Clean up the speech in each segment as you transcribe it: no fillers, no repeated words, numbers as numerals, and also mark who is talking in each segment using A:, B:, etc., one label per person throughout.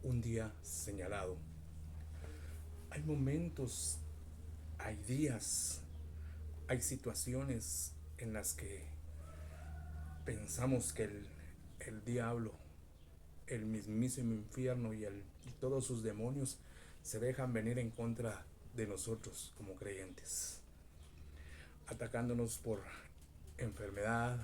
A: un día señalado. Hay momentos, hay días, hay situaciones en las que pensamos que el diablo, el mismísimo infierno y todos sus demonios se dejan venir en contra de nosotros como creyentes, atacándonos por enfermedad,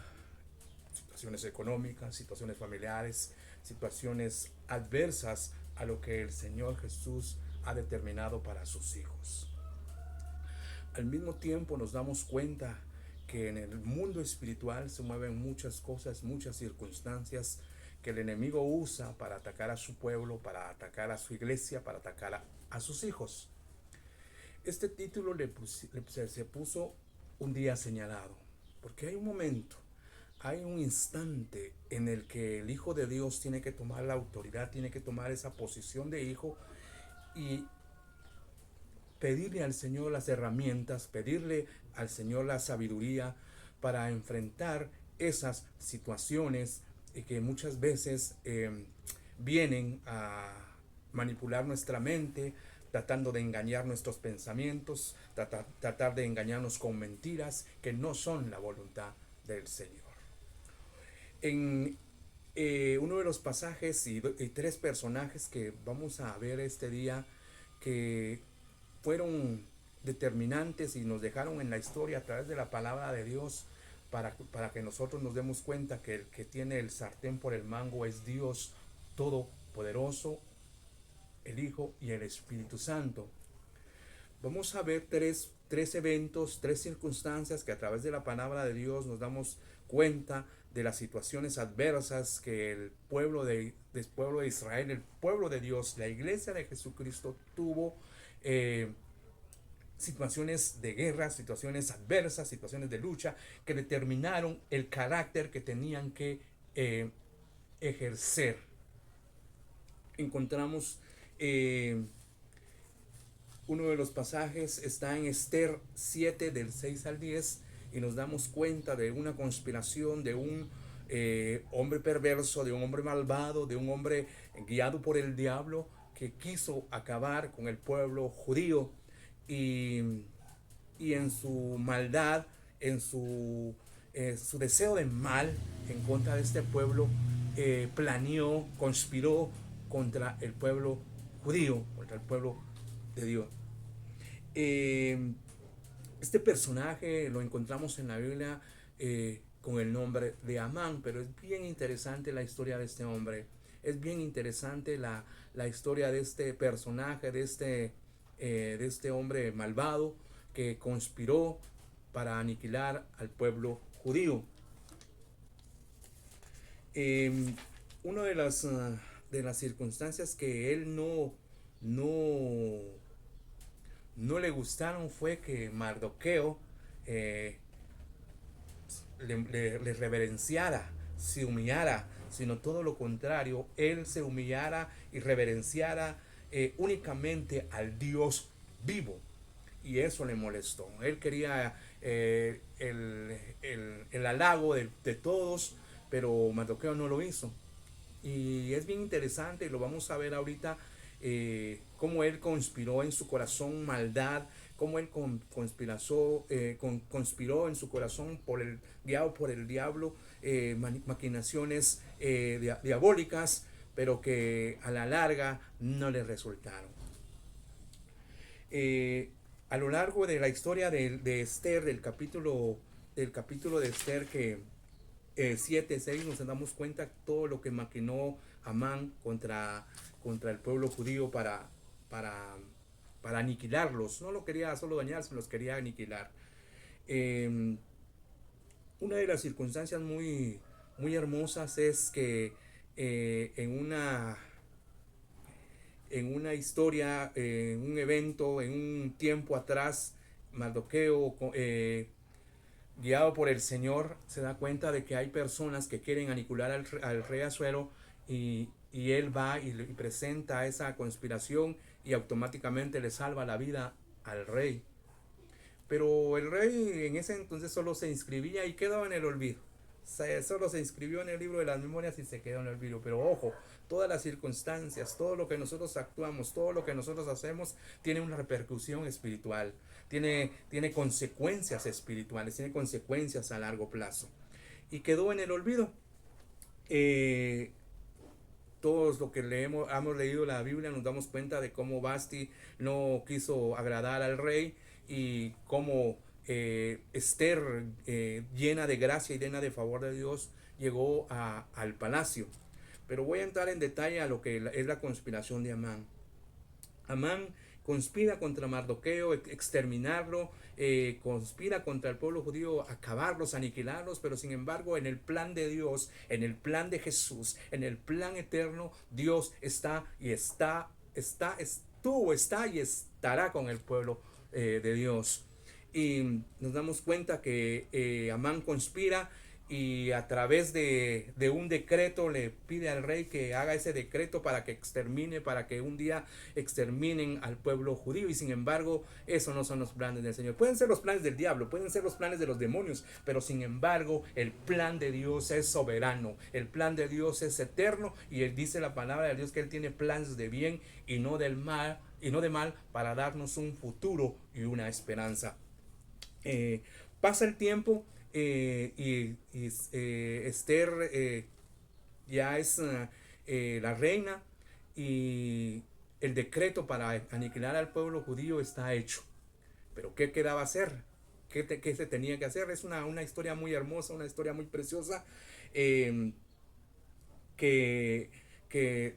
A: situaciones económicas, situaciones familiares, situaciones adversas a lo que el Señor Jesús ha determinado para sus hijos. Al mismo tiempo nos damos cuenta que en el mundo espiritual se mueven muchas cosas, muchas circunstancias que el enemigo usa para atacar a su pueblo, para atacar a su iglesia, para atacar a sus hijos. Este título se puso un día señalado, porque hay un momento, hay un instante en el que el Hijo de Dios tiene que tomar la autoridad, tiene que tomar esa posición de hijo y pedirle al Señor las herramientas, pedirle al Señor la sabiduría para enfrentar esas situaciones que muchas veces vienen a manipular nuestra mente, tratando de engañar nuestros pensamientos, tratar de engañarnos con mentiras que no son la voluntad del Señor. En uno de los pasajes y tres personajes que vamos a ver este día que fueron determinantes y nos dejaron en la historia a través de la palabra de Dios para que nosotros nos demos cuenta que el que tiene el sartén por el mango es Dios Todopoderoso, el Hijo y el Espíritu Santo. Vamos a ver tres eventos, tres circunstancias que a través de la palabra de Dios nos damos cuenta de las situaciones adversas que el pueblo de Israel, el pueblo de Dios, la iglesia de Jesucristo tuvo, situaciones de guerra, situaciones adversas, situaciones de lucha que determinaron el carácter que tenían que ejercer. Encontramos uno de los pasajes está en Esther 7 del 6 al 10 y nos damos cuenta de una conspiración de un hombre perverso, de un hombre malvado, de un hombre guiado por el diablo que quiso acabar con el pueblo judío y, y en su maldad, en su deseo de mal en contra de este pueblo, planeó, conspiró contra el pueblo judío, contra el pueblo de Dios. Eh, este personaje lo encontramos en la Biblia con el nombre de Amán, pero es bien interesante la historia de este hombre. Es bien interesante la historia de este personaje, de este hombre malvado que conspiró para aniquilar al pueblo judío. Eh, una de las circunstancias que él no, no le gustaron fue que Mardoqueo eh, le reverenciara, se humillara, sino todo lo contrario, él se humillara y reverenciara únicamente al Dios vivo. Y eso le molestó. Él quería el halago de todos, pero Mardoqueo no lo hizo. Y es bien interesante, y lo vamos a ver ahorita, cómo él conspiró en su corazón maldad, cómo él conspiró en su corazón guiado por el diablo, maquinaciones diabólicas, pero que a la larga no le resultaron. Eh, a lo largo de la historia de Esther, del capítulo de Esther que 7, 6, nos damos cuenta de todo lo que maquinó Amán contra el pueblo judío para, para aniquilarlos. No lo quería solo dañar, sino los quería aniquilar. Eh, una de las circunstancias muy hermosas es que en una historia, en un evento, en un tiempo atrás, Mardoqueo, guiado por el Señor, se da cuenta de que hay personas que quieren aniquilar al rey Asuero y él va y presenta esa conspiración y automáticamente le salva la vida al rey. Pero el rey en ese entonces solo se inscribía y quedaba en el olvido. Solo se inscribió en el libro de las memorias y se quedó en el olvido. Pero ojo, todas las circunstancias, todo lo que nosotros actuamos, todo lo que nosotros hacemos, tiene una repercusión espiritual, tiene consecuencias espirituales, tiene consecuencias a largo plazo. Y quedó en el olvido. Eh, Todos lo que hemos leído la Biblia nos damos cuenta de cómo Basti no quiso agradar al rey y cómo Esther, llena de gracia y llena de favor de Dios, llegó al palacio. Pero voy a entrar en detalle a lo que es la conspiración de Amán. Amán conspira contra Mardoqueo, exterminarlo, conspira contra el pueblo judío, acabarlos, aniquilarlos, pero sin embargo en el plan de Dios, en el plan de Jesús, en el plan eterno, Dios está y estará con el pueblo de Dios. Y nos damos cuenta que Amán conspira y a través de un decreto le pide al rey que haga ese decreto para que extermine, para que un día exterminen al pueblo judío. Y sin embargo, esos no son los planes del Señor. Pueden ser los planes del diablo, pueden ser los planes de los demonios, pero sin embargo, el plan de Dios es soberano, el plan de Dios es eterno, y él dice la palabra de Dios que él tiene planes de bien y no del mal, y no de mal, para darnos un futuro y una esperanza. Pasa el tiempo, Esther ya es la reina, y el decreto para aniquilar al pueblo judío está hecho. Pero ¿qué quedaba hacer? ¿Qué se tenía que hacer? Es una historia muy hermosa, una historia muy preciosa, eh, que, que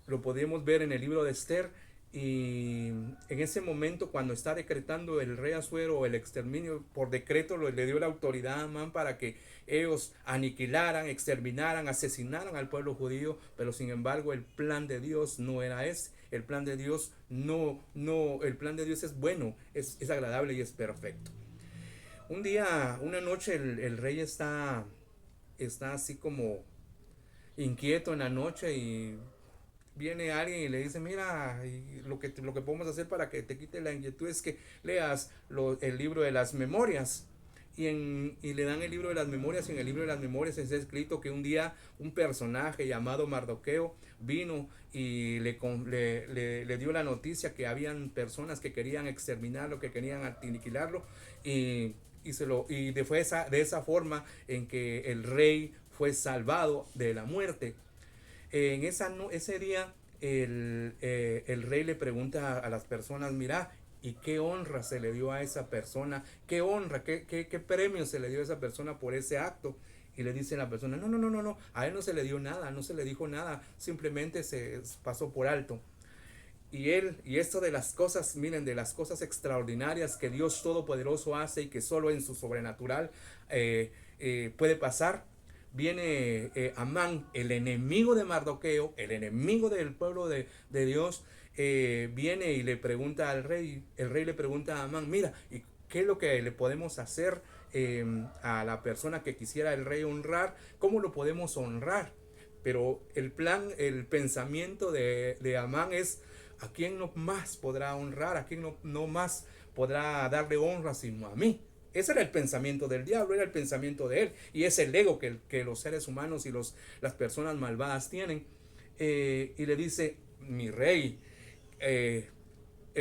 A: lo podemos ver en el libro de Esther. Y en ese momento, cuando está decretando el rey Asuero el exterminio por decreto, le dio la autoridad a Amán para que ellos aniquilaran, exterminaran, asesinaran al pueblo judío. Pero sin embargo, el plan de Dios no era ese. El plan de Dios el plan de Dios es bueno, es agradable y es perfecto. Un día, una noche, el rey está así como inquieto en la noche, y viene alguien y le dice: mira, lo que podemos hacer para que te quite la inquietud es que leas el libro de las memorias. Y le dan el libro de las memorias, y en el libro de las memorias está escrito que un día un personaje llamado Mardoqueo vino y le dio la noticia que habían personas que querían exterminarlo, que querían aniquilarlo, fue de esa forma en que el rey fue salvado de la muerte. Ese día el rey le pregunta a las personas: mira, ¿y qué honra se le dio a esa persona? ¿Qué honra, qué premio se le dio a esa persona por ese acto? Y le dice la persona: no, no, no, no, no, a él no se le dio nada, no se le dijo nada, simplemente se pasó por alto. Y esto de las cosas, miren, de las cosas extraordinarias que Dios Todopoderoso hace y que solo en su sobrenatural puede pasar. Viene Amán, el enemigo de Mardoqueo, el enemigo del pueblo de Dios, viene y le pregunta al rey. El rey le pregunta a Amán: mira, ¿y qué es lo que le podemos hacer a la persona que quisiera el rey honrar? ¿Cómo lo podemos honrar? Pero el pensamiento de Amán es: ¿a quién no más podrá honrar? ¿A quién no más podrá darle honra sino a mí? Ese era el pensamiento del diablo, era el pensamiento de él. Y es el ego que los seres humanos y las personas malvadas tienen. Y le dice: mi rey,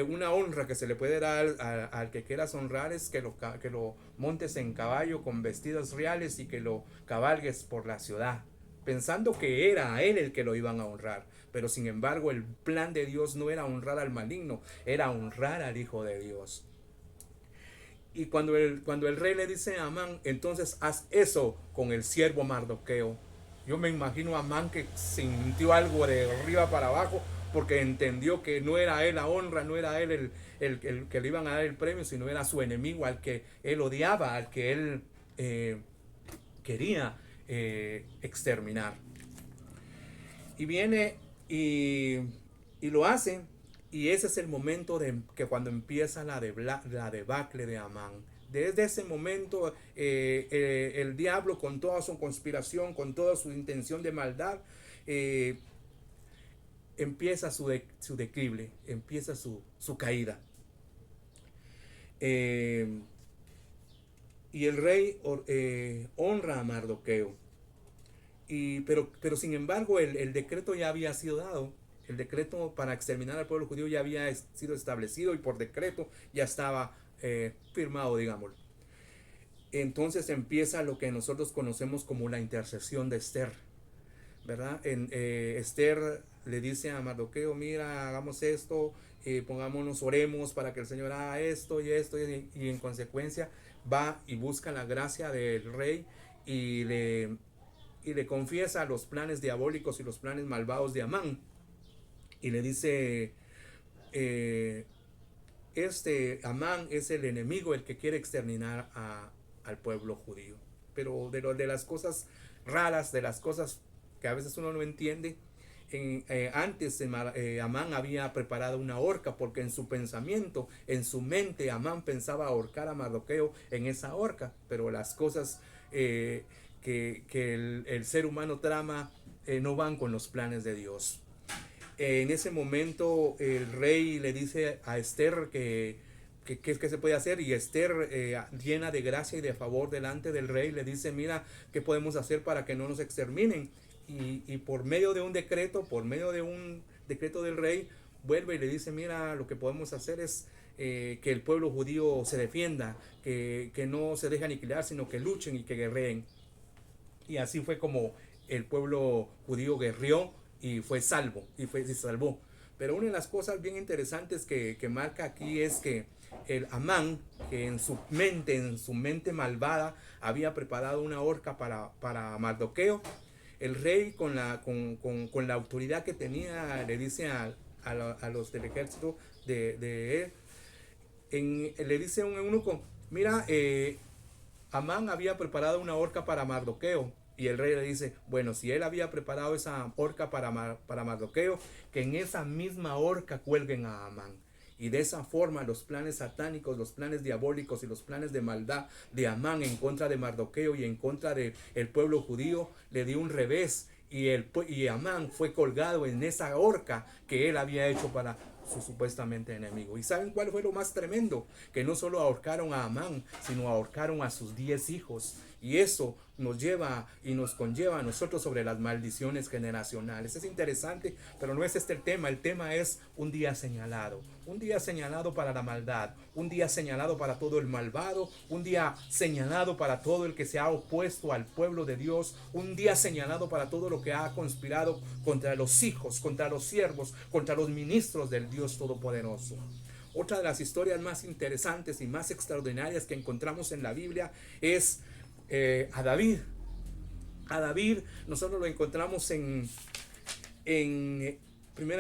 A: una honra que se le puede dar al que quieras honrar es que lo montes en caballo con vestidos reales y que lo cabalgues por la ciudad, pensando que era a él el que lo iban a honrar. Pero sin embargo, el plan de Dios no era honrar al maligno, era honrar al Hijo de Dios. Y cuando el rey le dice a Amán: entonces haz eso con el siervo Mardoqueo. Yo me imagino a Amán que sintió algo de arriba para abajo, porque entendió que no era él la honra, no era él el que le iban a dar el premio, sino era su enemigo, al que él odiaba, al que él quería exterminar. Y viene y lo hace. Y ese es el momento que cuando empieza la debacle de Amán. Desde ese momento el diablo, con toda su conspiración, con toda su intención de maldad, empieza su declive, empieza su caída. Y el rey honra a Mardoqueo. Pero sin embargo, el decreto ya había sido dado. El decreto para exterminar al pueblo judío ya había sido establecido y por decreto ya estaba firmado, digamos. Entonces empieza lo que nosotros conocemos como la intercesión de Esther, ¿verdad? Esther le dice a Mardoqueo, mira, hagamos esto, pongámonos, oremos para que el Señor haga esto y esto, y en consecuencia va y busca la gracia del rey y le confiesa los planes diabólicos y los planes malvados de Amán. Y le dice, eh, Amán es el enemigo, el que quiere exterminar al pueblo judío. Pero de las cosas raras, de las cosas que a veces uno no entiende, antes Amán había preparado una horca, porque en su pensamiento, en su mente, Amán pensaba ahorcar a Mardoqueo en esa horca, pero las cosas que el ser humano trama no van con los planes de Dios. En ese momento el rey le dice a Esther que se puede hacer, y Esther, llena de gracia y de favor delante del rey, le dice, mira, ¿qué podemos hacer para que no nos exterminen? Y por medio de un decreto, del rey, vuelve y le dice, mira, lo que podemos hacer es que el pueblo judío se defienda, que no se deje aniquilar, sino que luchen y que guerreen. Y así fue como el pueblo judío guerrió y fue salvo, se salvó. Pero una de las cosas bien interesantes que marca aquí es que el Amán, que en su mente malvada, había preparado una horca para Mardoqueo, el rey con la autoridad que tenía le dice a los del ejército de él, le dice a un eunuco, mira, Amán había preparado una horca para Mardoqueo. Y el rey le dice, bueno, si él había preparado esa horca para Mardoqueo, que en esa misma horca cuelguen a Amán. Y de esa forma los planes satánicos, los planes diabólicos y los planes de maldad de Amán en contra de Mardoqueo y en contra del pueblo judío le dio un revés. Y Amán fue colgado en esa horca que él había hecho para su supuestamente enemigo. ¿Y saben cuál fue lo más tremendo? Que no solo ahorcaron a Amán, sino ahorcaron a sus 10 hijos. Y eso nos lleva y nos conlleva a nosotros sobre las maldiciones generacionales. Es interesante, pero no es este el tema. El tema es un día señalado. Un día señalado para la maldad. Un día señalado para todo el malvado. Un día señalado para todo el que se ha opuesto al pueblo de Dios. Un día señalado para todo lo que ha conspirado contra los hijos, contra los siervos, contra los ministros del Dios Todopoderoso. Otra de las historias más interesantes y más extraordinarias que encontramos en la Biblia es a David. A David nosotros lo encontramos en 1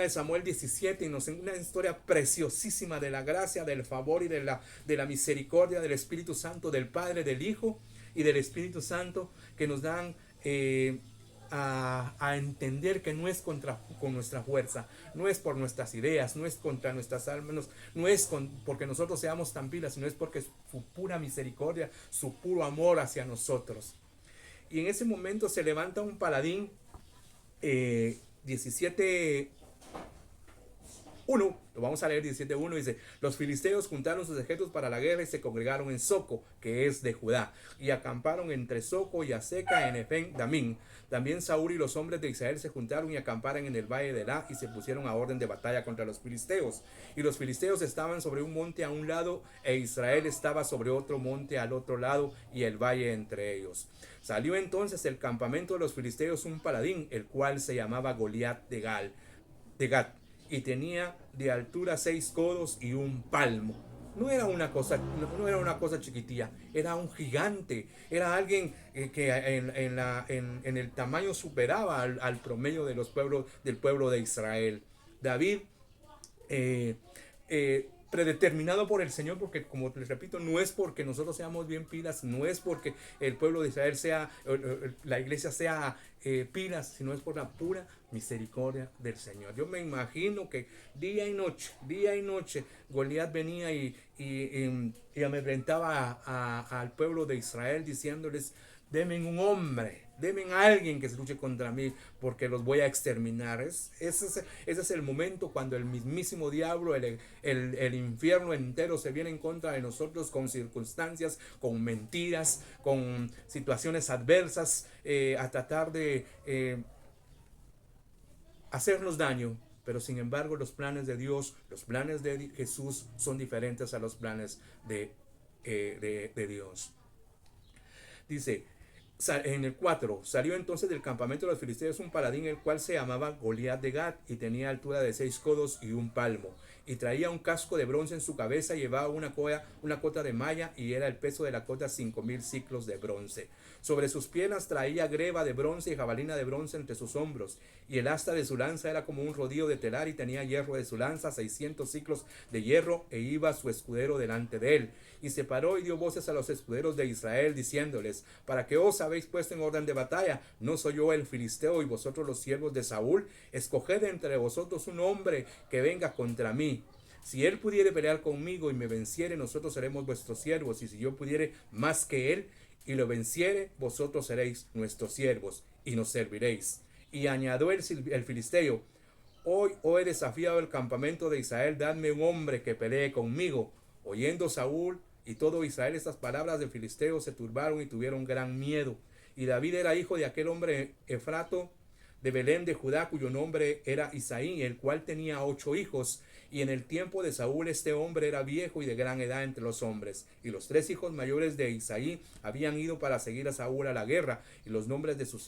A: Samuel 17, y nos en una historia preciosísima de la gracia, del favor y de la misericordia del Espíritu Santo, del Padre, del Hijo y del Espíritu Santo, que nos dan a entender que no es con nuestra fuerza, no es por nuestras ideas, no es contra nuestras almas, no es porque nosotros seamos tan pilas, sino es porque su pura misericordia, su puro amor hacia nosotros. Y en ese momento se levanta un paladín, 17:1, lo vamos a leer. 17:1 dice: los filisteos juntaron sus ejércitos para la guerra y se congregaron en Soco, que es de Judá, y acamparon entre Soco y Aseca en Efén Damín. También Saúl y los hombres de Israel se juntaron y acamparon en el valle de Elá y se pusieron a orden de batalla contra los filisteos. Y los filisteos estaban sobre un monte a un lado e Israel estaba sobre otro monte al otro lado y el valle entre ellos. Salió entonces del campamento de los filisteos un paladín, el cual se llamaba Goliat de Gat, y tenía de altura 6 codos y un palmo. No era una cosa chiquitilla, era un gigante, era alguien que en el tamaño superaba al promedio de del pueblo de Israel. David, predeterminado por el Señor, porque como les repito, no es porque nosotros seamos bien pilas, no es porque el pueblo de Israel la iglesia sea pilas, sino es por la pura misericordia del Señor. Yo me imagino que día y noche, Goliat venía y amedrentaba al pueblo de Israel, diciéndoles Denme un hombre, denme a alguien que se luche contra mí, porque los voy a exterminar. Ese es el momento cuando el mismísimo diablo, el infierno entero se viene en contra de nosotros con circunstancias, con mentiras, con situaciones adversas, a tratar de hacernos daño. Pero sin embargo los planes de Dios, los planes de Jesús son diferentes a los planes de Dios. Dice en el 4, salió entonces del campamento de los filisteos un paladín, el cual se llamaba Goliat de Gat, y tenía altura de 6 codos y un palmo, y traía un casco de bronce en su cabeza, y llevaba una cota de malla, y era el peso de la cota 5000 ciclos de bronce. Sobre sus piernas traía greba de bronce y jabalina de bronce entre sus hombros, y el asta de su lanza era como un rodillo de telar, y tenía hierro de su lanza, 600 ciclos de hierro, e iba su escudero delante de él. Y se paró y dio voces a los escuderos de Israel, diciéndoles: ¿para qué os habéis puesto en orden de batalla? ¿No soy yo el filisteo y vosotros los siervos de Saúl? Escoged entre vosotros un hombre que venga contra mí. Si él pudiere pelear conmigo y me venciere, nosotros seremos vuestros siervos. Y si yo pudiere más que él y lo venciere, vosotros seréis nuestros siervos y nos serviréis. Y añadió el filisteo: hoy he desafiado el campamento de Israel, dadme un hombre que pelee conmigo. Oyendo Saúl y todo Israel estas palabras del filisteo, se turbaron y tuvieron gran miedo. Y David era hijo de aquel hombre Efrato de Belén de Judá, cuyo nombre era Isaí, el cual tenía 8 hijos. Y en el tiempo de Saúl este hombre era viejo y de gran edad entre los hombres. Y los 3 hijos mayores de Isaí habían ido para seguir a Saúl a la guerra. Y los nombres de sus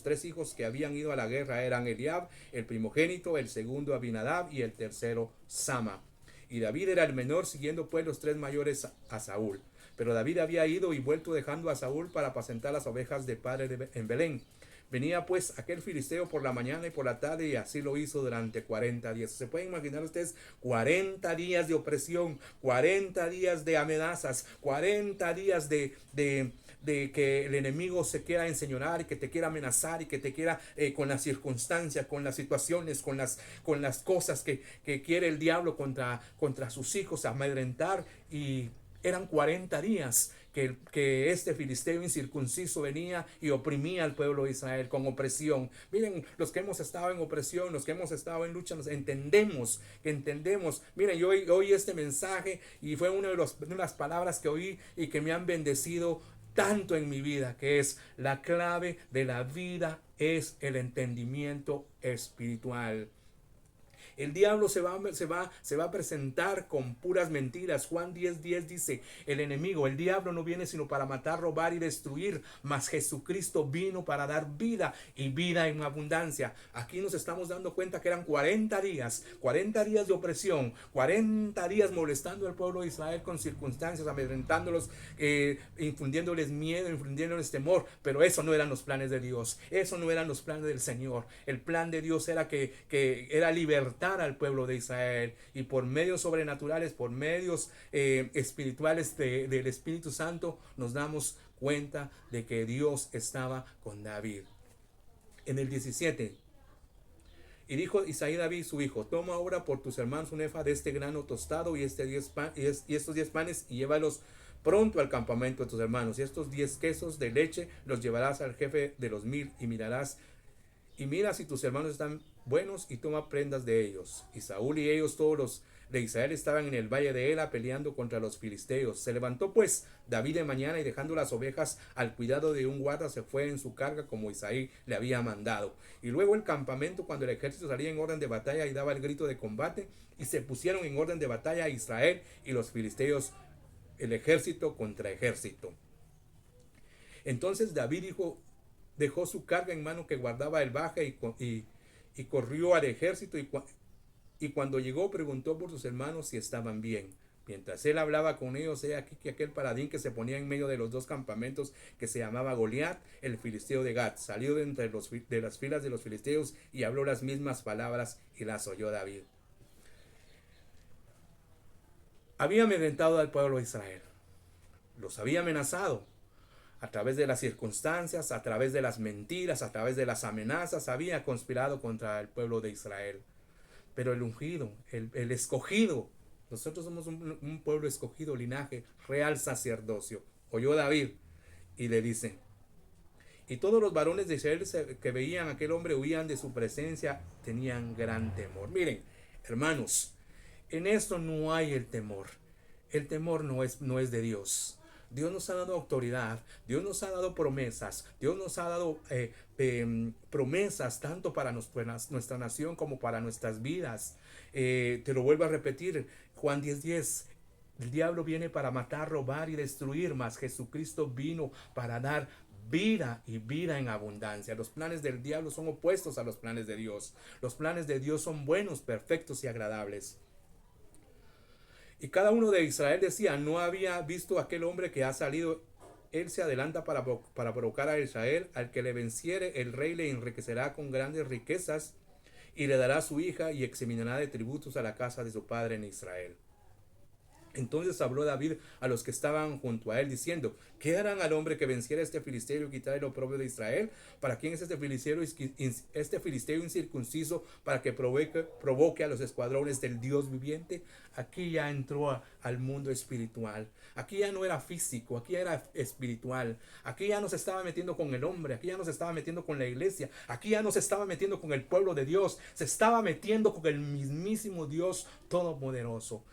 A: 3 hijos que habían ido a la guerra eran Eliab, el primogénito, el segundo Abinadab y el tercero Sama. Y David era el menor, siguiendo pues los 3 mayores a Saúl. Pero David había ido y vuelto dejando a Saúl para apacentar las ovejas de padre en Belén. Venía pues aquel filisteo por la mañana y por la tarde, y así lo hizo durante 40 días. ¿Se pueden imaginar ustedes 40 días de opresión, 40 días de amenazas, 40 días de que el enemigo se quiera enseñorear y que te quiera amenazar y que te quiera con las circunstancias, con las situaciones, con las cosas que quiere el diablo contra sus hijos, amedrentar? Y eran 40 días que este filisteo incircunciso venía y oprimía al pueblo de Israel con opresión. Miren, los que hemos estado en opresión, los que hemos estado en lucha, entendemos. Miren, yo oí este mensaje y fue una de las palabras que oí y que me han bendecido tanto en mi vida, que es: la clave de la vida es el entendimiento espiritual. El diablo se va a presentar con puras mentiras. Juan 10:10 dice: el enemigo, el diablo, no viene sino para matar, robar y destruir, mas Jesucristo vino para dar vida y vida en abundancia. Aquí nos estamos dando cuenta que eran 40 días de opresión, 40 días molestando al pueblo de Israel con circunstancias, amedrentándolos, infundiéndoles miedo, infundiéndoles temor. Pero eso no eran los planes de Dios, eso no eran los planes del Señor. El plan de Dios era que era libertad al pueblo de Israel, y por medios sobrenaturales, por medios espirituales del Espíritu Santo, nos damos cuenta de que Dios estaba con David. En el 17: y dijo Isaí David su hijo: toma ahora por tus hermanos un efa de este grano tostado y estos 10 panes, y llévalos pronto al campamento de tus hermanos, y estos 10 quesos de leche los llevarás al jefe de los 1000, y mira si tus hermanos están buenos, y toma prendas de ellos. Y Saúl y ellos, todos los de Israel, estaban en el valle de Ela peleando contra los filisteos. Se levantó pues David de mañana, y dejando las ovejas al cuidado de un guarda, se fue en su carga como Isaí le había mandado. Y luego el campamento, cuando el ejército salía en orden de batalla y daba el grito de combate, y se pusieron en orden de batalla Israel y los filisteos, el ejército contra ejército. Entonces David dejó su carga en mano que guardaba el baje, y corrió al ejército, y cuando llegó preguntó por sus hermanos si estaban bien. Mientras él hablaba con ellos, he aquí que aquel paladín que se ponía en medio de los 2 campamentos, que se llamaba Goliat, el filisteo de Gat, salió de entre de las filas de los filisteos y habló las mismas palabras, y las oyó David. Había amedrentado al pueblo de Israel, los había amenazado a través de las circunstancias, a través de las mentiras, a través de las amenazas. Había conspirado contra el pueblo de Israel. Pero el ungido, el escogido, nosotros somos un pueblo escogido, linaje real, sacerdocio, oyó David y le dice: Y todos los varones de Israel que veían a aquel hombre huían de su presencia, tenían gran temor. Miren, hermanos, en esto no hay el temor. El temor no es de Dios. Dios nos ha dado autoridad, Dios nos ha dado promesas, Dios nos ha dado promesas tanto para nuestra nación como para nuestras vidas. Te lo vuelvo a repetir, Juan 10:10. El diablo viene para matar, robar y destruir, mas Jesucristo vino para dar vida y vida en abundancia. Los planes del diablo son opuestos a los planes de Dios. Los planes de Dios son buenos, perfectos y agradables. Y cada uno de Israel decía, no había visto aquel hombre que ha salido. Él se adelanta para provocar a Israel. Al que le venciere, el rey le enriquecerá con grandes riquezas y le dará su hija y examinará de tributos a la casa de su padre en Israel. Entonces habló David a los que estaban junto a él, diciendo, ¿qué harán al hombre que venciera a este filisteo y quitara el oprobio de Israel? ¿Para quién es este filisteo incircunciso para que provoque a los escuadrones del Dios viviente? Aquí ya entró al mundo espiritual. Aquí ya no era físico, aquí era espiritual. Aquí ya no se estaba metiendo con el hombre, aquí ya no se estaba metiendo con la iglesia, aquí ya no se estaba metiendo con el pueblo de Dios, se estaba metiendo con el mismísimo Dios Todopoderoso.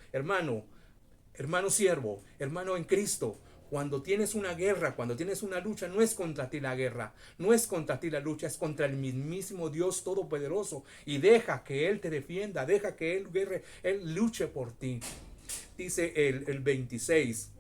A: Hermano siervo, hermano en Cristo, cuando tienes una guerra, cuando tienes una lucha, no es contra ti la guerra, no es contra ti la lucha, es contra el mismísimo Dios Todopoderoso. Y deja que Él te defienda, deja que Él luche por ti. Dice el 26.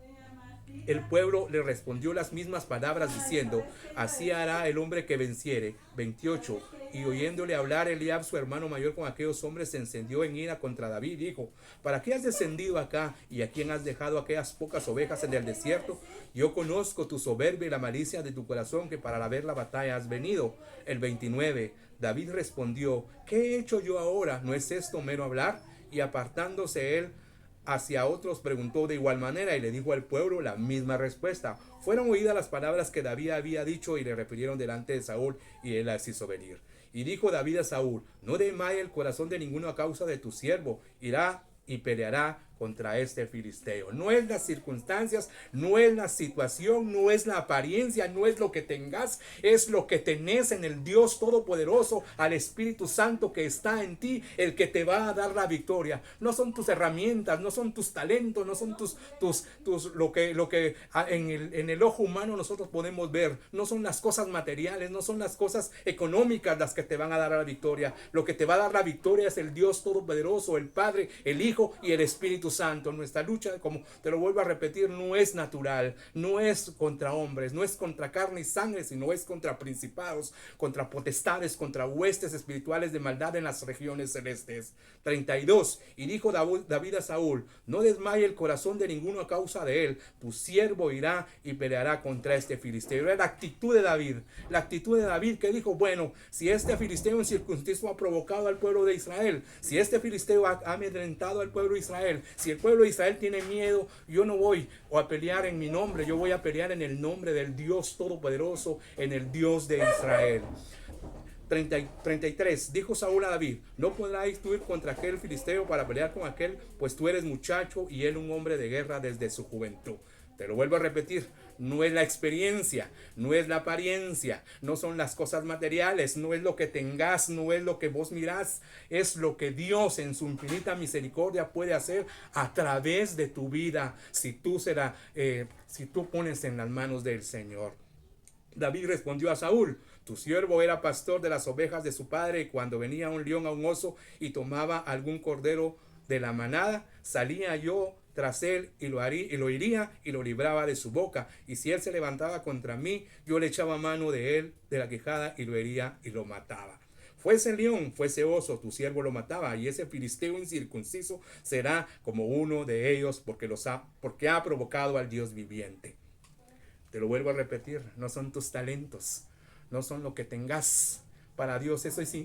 A: El pueblo le respondió las mismas palabras diciendo, así hará el hombre que venciere. 28. Y oyéndole hablar Eliab, su hermano mayor, con aquellos hombres, se encendió en ira contra David y dijo, ¿para qué has descendido acá? ¿Y a quién has dejado aquellas pocas ovejas en el desierto? Yo conozco tu soberbia y la malicia de tu corazón, que para ver la batalla has venido. El 29. David respondió, ¿qué he hecho yo ahora? ¿No es esto mero hablar? Y apartándose él hacia otros, preguntó de igual manera y le dijo al pueblo la misma respuesta. Fueron oídas las palabras que David había dicho y le refirieron delante de Saúl, y él las hizo venir. Y dijo David a Saúl, no desmaye el corazón de ninguno a causa de tu siervo, irá y peleará contra este filisteo. No es las circunstancias, no es la situación, no es la apariencia, no es lo que tengas, es lo que tenés en el Dios Todopoderoso, al Espíritu Santo que está en ti, el que te va a dar la victoria. No son tus herramientas, no son tus talentos, no son lo que en el ojo humano nosotros podemos ver, no son las cosas materiales, no son las cosas económicas las que te van a dar la victoria. Lo que te va a dar la victoria es el Dios Todopoderoso, el Padre, el Hijo y el Espíritu Santo. Nuestra lucha, como te lo vuelvo a repetir, no es natural, no es contra hombres, no es contra carne y sangre, sino es contra principados, contra potestades, contra huestes espirituales de maldad en las regiones celestes. 32. Y dijo David a Saúl, no desmaye el corazón de ninguno a causa de él, tu siervo irá y peleará contra este filisteo. Era la actitud de David, que dijo, bueno, si este filisteo incircunciso ha provocado al pueblo de Israel, si este filisteo ha amedrentado al pueblo de Israel, si el pueblo de Israel tiene miedo, yo no voy a pelear en mi nombre, yo voy a pelear en el nombre del Dios Todopoderoso, en el Dios de Israel. 33. Dijo Saúl a David, no podráis tú ir contra aquel filisteo para pelear con aquel, pues tú eres muchacho y él un hombre de guerra desde su juventud. Te lo vuelvo a repetir, no es la experiencia, no es la apariencia, no son las cosas materiales, no es lo que tengas, no es lo que vos mirás, es lo que Dios en su infinita misericordia puede hacer a través de tu vida, si tú pones en las manos del Señor. David respondió a Saúl, tu siervo era pastor de las ovejas de su padre, y cuando venía un león a un oso y tomaba algún cordero de la manada, salía yo tras él y lo iría y lo libraba de su boca. Y si él se levantaba contra mí, yo le echaba mano de él, de la quijada, y lo hería y lo mataba. Fuese león, fuese oso, tu siervo lo mataba, y ese filisteo incircunciso será como uno de ellos, porque ha provocado al Dios viviente. Te lo vuelvo a repetir, no son tus talentos, no son lo que tengas. Para Dios eso es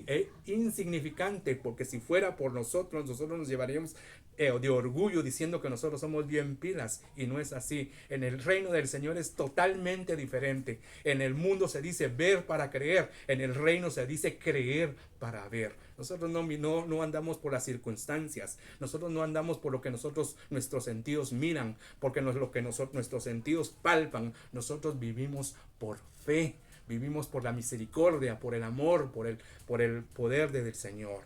A: insignificante, porque si fuera por nosotros nos llevaríamos de orgullo diciendo que nosotros somos bien pilas, y no es así. En el reino del Señor es totalmente diferente. En el mundo se dice ver para creer, en el reino se dice creer para ver. Nosotros no andamos por las circunstancias, nosotros no andamos por lo que nuestros sentidos miran, porque lo que nuestros sentidos palpan. Nosotros vivimos por fe. vivimos por la misericordia, por el amor, por el poder del Señor.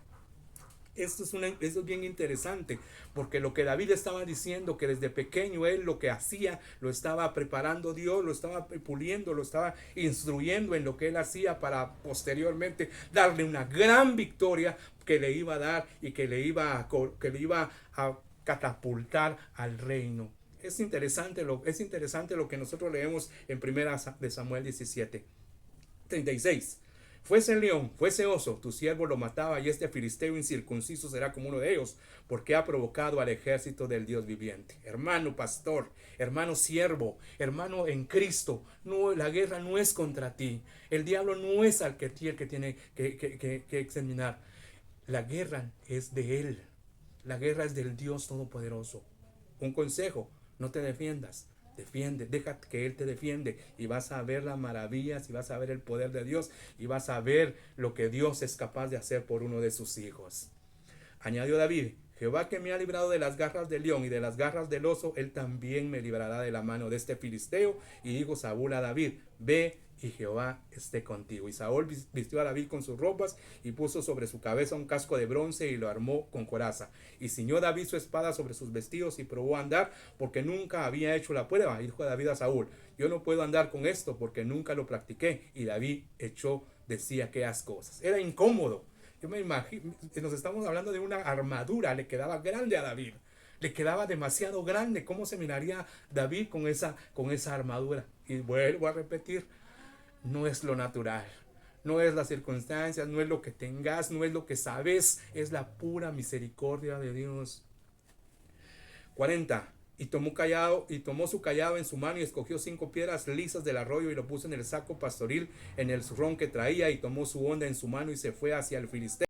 A: Esto es bien interesante, porque lo que David estaba diciendo, que desde pequeño él lo que hacía, lo estaba preparando Dios, lo estaba puliendo, lo estaba instruyendo en lo que él hacía para posteriormente darle una gran victoria que le iba a dar y que le iba a catapultar al reino. Es interesante lo que nosotros leemos en 1 de Samuel 17:36. Fuese león, fuese oso, tu siervo lo mataba, y este filisteo incircunciso será como uno de ellos, porque ha provocado al ejército del Dios viviente. Hermano pastor, hermano siervo, hermano en Cristo, no, la guerra no es contra ti. El diablo no es el que tiene que examinar. La guerra es de él. La guerra es del Dios Todopoderoso. Un consejo: no te defiendas. Defiende, deja que Él te defiende, y vas a ver las maravillas, y vas a ver el poder de Dios, y vas a ver lo que Dios es capaz de hacer por uno de sus hijos. Añadió David: Jehová, que me ha librado de las garras del león y de las garras del oso, Él también me librará de la mano de este filisteo. Y dijo Saúl a David: ve, y Jehová esté contigo. Y Saúl vistió a David con sus ropas, y puso sobre su cabeza un casco de bronce, y lo armó con coraza. Y ciñó David su espada sobre sus vestidos, y probó a andar, porque nunca había hecho la prueba. Y dijo David a Saúl: yo no puedo andar con esto, porque nunca lo practiqué. Y David echó de sí aquellas cosas. Era incómodo. Yo me imagino, nos estamos hablando de una armadura, le quedaba grande a David. Le quedaba demasiado grande. ¿Cómo se miraría David con esa armadura? Y vuelvo a repetir, no es lo natural, no es las circunstancias, no es lo que tengas, no es lo que sabes, es la pura misericordia de Dios. 40. Y tomó su callado en su mano, y escogió 5 piedras lisas del arroyo, y lo puso en el saco pastoril, en el zurrón que traía, y tomó su honda en su mano, y se fue hacia el filisteo.